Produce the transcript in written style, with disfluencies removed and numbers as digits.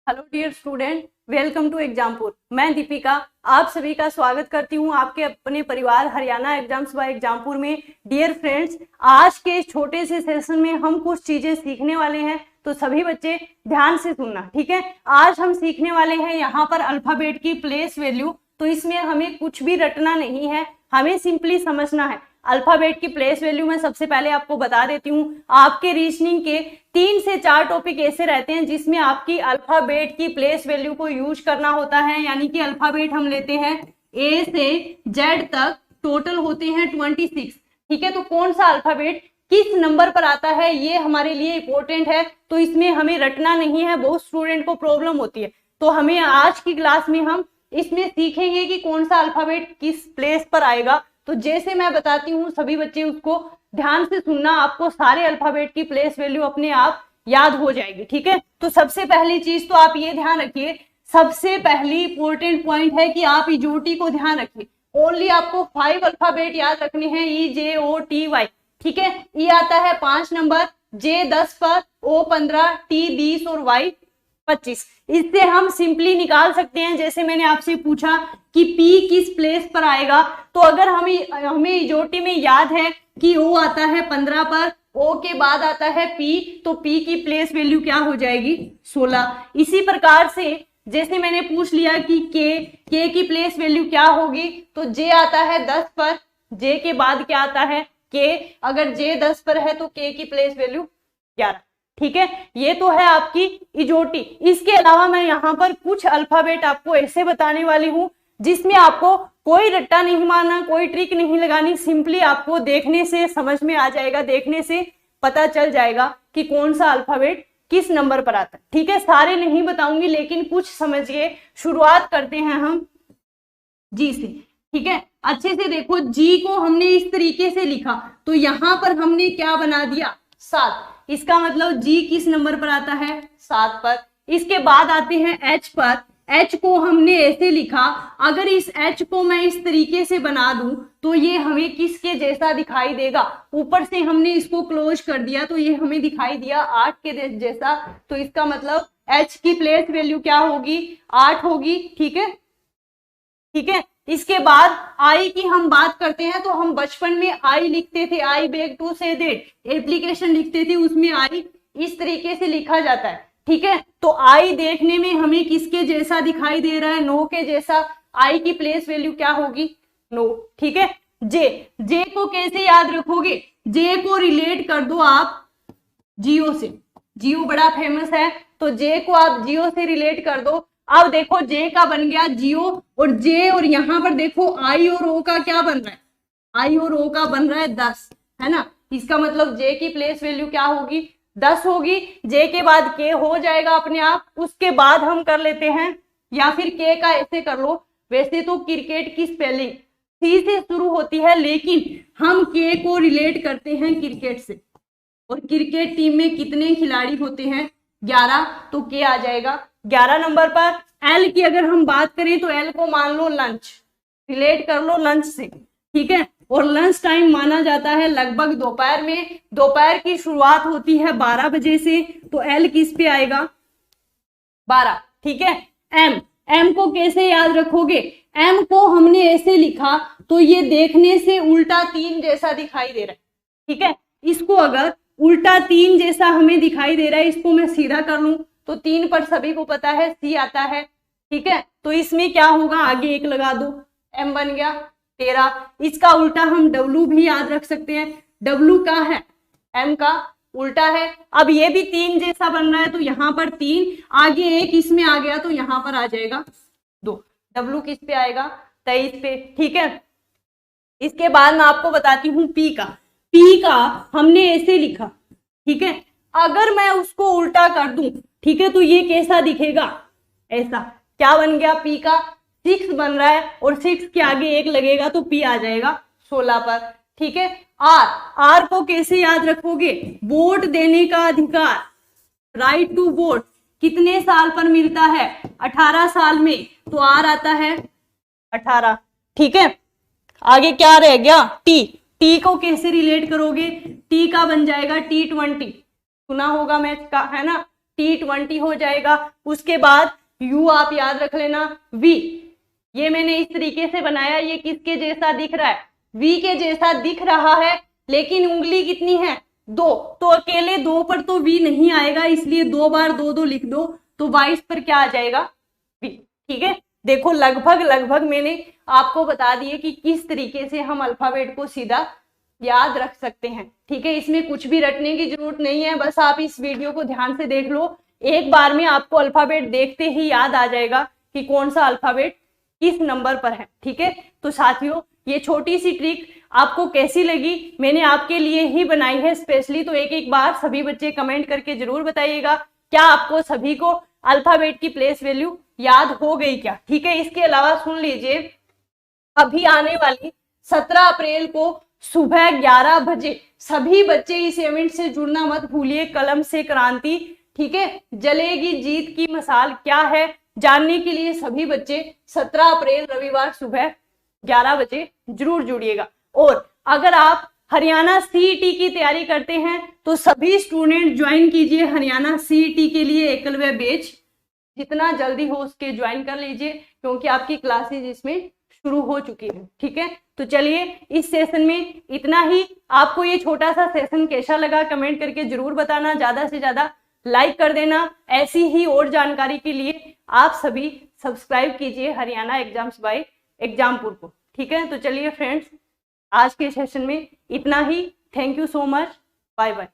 Hello dear student, welcome to Exampur. मैं दीपिका आप सभी का स्वागत करती हूं आपके अपने परिवार हरियाणा एग्जाम्स बाय एग्जामपुर में। डियर फ्रेंड्स, आज के इस छोटे से सेशन में हम कुछ चीजें सीखने वाले हैं, तो सभी बच्चे ध्यान से सुनना, ठीक है। आज हम सीखने वाले हैं यहाँ पर अल्फाबेट की प्लेस वैल्यू। तो इसमें हमें कुछ भी रटना नहीं है, हमें सिंपली समझना है। अल्फाबेट की प्लेस वैल्यू मैं सबसे पहले आपको बता देती हूँ। आपके रीजनिंग के 3 से 4 टॉपिक ऐसे रहते हैं जिसमें आपकी अल्फाबेट की प्लेस वैल्यू को यूज करना होता है, यानी कि अल्फाबेट हम लेते हैं ए से जेड तक, टोटल होते हैं 26, ठीक है। तो कौन सा अल्फाबेट किस नंबर पर आता है ये हमारे लिए इंपॉर्टेंट है, तो इसमें हमें रटना नहीं है, बहुत स्टूडेंट को प्रॉब्लम होती है। तो हमें आज की क्लास में हम इसमें सीखेंगे कि कौन सा अल्फाबेट किस प्लेस पर आएगा। तो जैसे मैं बताती हूँ सभी बच्चे उसको ध्यान से सुनना, आपको सारे अल्फाबेट की प्लेस वैल्यू अपने आप याद हो जाएगी, ठीक है। तो सबसे पहली चीज तो आप ये ध्यान रखिए, सबसे पहली इंपॉर्टेंट पॉइंट है कि आप इजोटी को ध्यान रखिए। ओनली आपको 5 अल्फाबेट याद रखने हैं, EJOTY, ठीक है। ई आता है 5 नंबर, J 10 पर, O 15, T 20 और Y 25। इससे हम सिंपली निकाल सकते हैं। जैसे मैंने आपसे पूछा कि P किस प्लेस पर आएगा, तो अगर हमें इजोटी में याद है कि O आता है 15 पर, O के बाद आता है P, तो P की प्लेस वैल्यू क्या हो जाएगी 16। इसी प्रकार से जैसे मैंने पूछ लिया कि K की प्लेस वैल्यू क्या होगी, तो J आता है 10 पर, J के बाद क्या आता है K, अगर J 10 पर है तो K की प्लेस वैल्यू 11, ठीक है। ये तो है आपकी इजोटी। इसके अलावा मैं यहाँ पर कुछ अल्फाबेट आपको ऐसे बताने वाली हूँ जिसमें आपको कोई रट्टा नहीं मारना, कोई ट्रिक नहीं लगानी, सिंपली आपको देखने से समझ में आ जाएगा, देखने से पता चल जाएगा कि कौन सा अल्फाबेट किस नंबर पर आता है, ठीक है। सारे नहीं बताऊंगी लेकिन कुछ समझिए। शुरुआत करते हैं हम जी से, ठीक है। अच्छे से देखो, जी को हमने इस तरीके से लिखा, तो यहां पर हमने क्या बना दिया 7। इसका मतलब जी किस नंबर पर आता है 7 पर। इसके बाद आते हैं एच पर, एच को हमने ऐसे लिखा, अगर इस एच को मैं इस तरीके से बना दूं तो ये हमें किसके जैसा दिखाई देगा, ऊपर से हमने इसको क्लोज कर दिया तो ये हमें दिखाई दिया 8 के जैसा। तो इसका मतलब एच की प्लेस वैल्यू क्या होगी 8 होगी, ठीक है, ठीक है। इसके बाद आई की हम बात करते हैं, तो हम बचपन में आई लिखते थे, I beg to say that, application लिखते थे, उसमें आई इस तरीके से लिखा जाता है, ठीक है। तो आई देखने में हमें किसके जैसा दिखाई दे रहा है 9 के जैसा। आई की प्लेस वैल्यू क्या होगी 9, ठीक है। जे को कैसे याद रखोगे, जे को रिलेट कर दो आप जियो से, जियो बड़ा फेमस है, तो जे को आप जियो से रिलेट कर दो। अब देखो जे का बन गया जियो, और जे और यहां पर देखो आई और ओ का क्या बन रहा है, आई और ओ का बन रहा है 10, है ना। इसका मतलब जे की प्लेस वैल्यू क्या होगी 10 होगी। जे के बाद के हो जाएगा अपने आप। उसके बाद हम कर लेते हैं, या फिर के का ऐसे कर लो, वैसे तो क्रिकेट की स्पेलिंग सी से शुरू होती है, लेकिन हम के को रिलेट करते हैं क्रिकेट से, और क्रिकेट टीम में कितने खिलाड़ी होते हैं 11, तो के आ जाएगा 11 नंबर पर। एल की अगर हम बात करें तो एल को मान लो लंच, रिलेट कर लो लंच से, ठीक है। और लंच टाइम माना जाता है लगभग दोपहर में, दोपहर की शुरुआत होती है 12 बजे से, तो एल किस पे आएगा 12, ठीक है। एम को कैसे याद रखोगे, एम को हमने ऐसे लिखा तो ये देखने से उल्टा 3 जैसा दिखाई दे रहा है, ठीक है। इसको अगर उल्टा 3 जैसा हमें दिखाई दे रहा है, इसको मैं सीधा कर लूं तो 3 पर सभी को पता है सी आता है, ठीक है। तो इसमें क्या होगा, आगे 1 लगा दो, एम बन गया 13। इसका उल्टा हम डब्लू भी याद रख सकते हैं, डब्लू का है एम का उल्टा है। अब ये भी 3 जैसा बन रहा है, तो यहाँ पर 3, आगे 1 इसमें आ गया तो यहाँ पर आ जाएगा 2। डब्लू किस पे आएगा 23 पे, ठीक है। इसके बाद मैं आपको बताती हूँ पी का, पी का हमने ऐसे लिखा, ठीक है। अगर मैं उसको उल्टा कर दूं, ठीक है, तो ये कैसा दिखेगा ऐसा, क्या बन गया पी का 6 बन रहा है, और 6 के आगे 1 लगेगा तो पी आ जाएगा 16 पर, ठीक है। आर को कैसे याद रखोगे, वोट देने का अधिकार, राइट टू वोट कितने साल पर मिलता है 18 साल में, तो आर आता है 18, ठीक है। आगे क्या रह गया टी, टी को कैसे रिलेट करोगे, टी का बन जाएगा T20, सुना होगा मैच का, है ना। T20 हो जाएगा। उसके बाद U आप याद रख लेना, V, ये मैंने इस तरीके से बनाया, ये किसके जैसा दिख रहा है, V के जैसा दिख रहा है, लेकिन उंगली कितनी है, 2, तो अकेले 2 पर तो V नहीं आएगा, इसलिए 2 बार 2 2 लिख दो, तो 22 पर क्या आ जाएगा, V। ठीक है, देखो लगभग मैंने आपको बता दिए कि किस तरीके से हम अल्फाबेट को सीधा याद रख सकते हैं। ठीक है, इसमें कुछ भी रटने की जरूरत नहीं है, बस आप इस वीडियो को ध्यान से देख लो, एक बार में आपको अल्फाबेट देखते ही याद आ जाएगा कि कौन सा अल्फाबेट किस नंबर पर है। ठीक है, तो साथियों ये छोटी सी ट्रिक आपको कैसी लगी, मैंने आपके लिए ही बनाई है स्पेशली, तो एक बार सभी बच्चे कमेंट करके जरूर बताइएगा, क्या आपको सभी को अल्फाबेट की प्लेस वैल्यू याद हो गई क्या। ठीक है, इसके अलावा सुन लीजिए, अभी आने वाली 17 अप्रैल को सुबह 11 बजे सभी बच्चे इस इवेंट से जुड़ना मत भूलिए, कलम से क्रांति। ठीक है, जलेगी जीत की मसाल क्या है, जानने के लिए सभी बच्चे 17 अप्रैल रविवार सुबह 11 बजे जरूर जुड़िएगा। और अगर आप हरियाणा सीईटी की तैयारी करते हैं तो सभी स्टूडेंट ज्वाइन कीजिए हरियाणा सीईटी के लिए एकलव्य बैच, जितना जल्दी हो उसके ज्वाइन कर लीजिए, क्योंकि आपकी क्लासेज इसमें शुरू हो चुकी है। ठीक है, तो चलिए इस सेशन में इतना ही। आपको ये छोटा सा सेशन कैसा लगा कमेंट करके जरूर बताना, ज्यादा से ज्यादा लाइक कर देना। ऐसी ही और जानकारी के लिए आप सभी सब्सक्राइब कीजिए हरियाणा एग्जाम्स बाय एग्जामपुर को। ठीक है, तो चलिए फ्रेंड्स, आज के सेशन में इतना ही। Thank you so much, bye bye.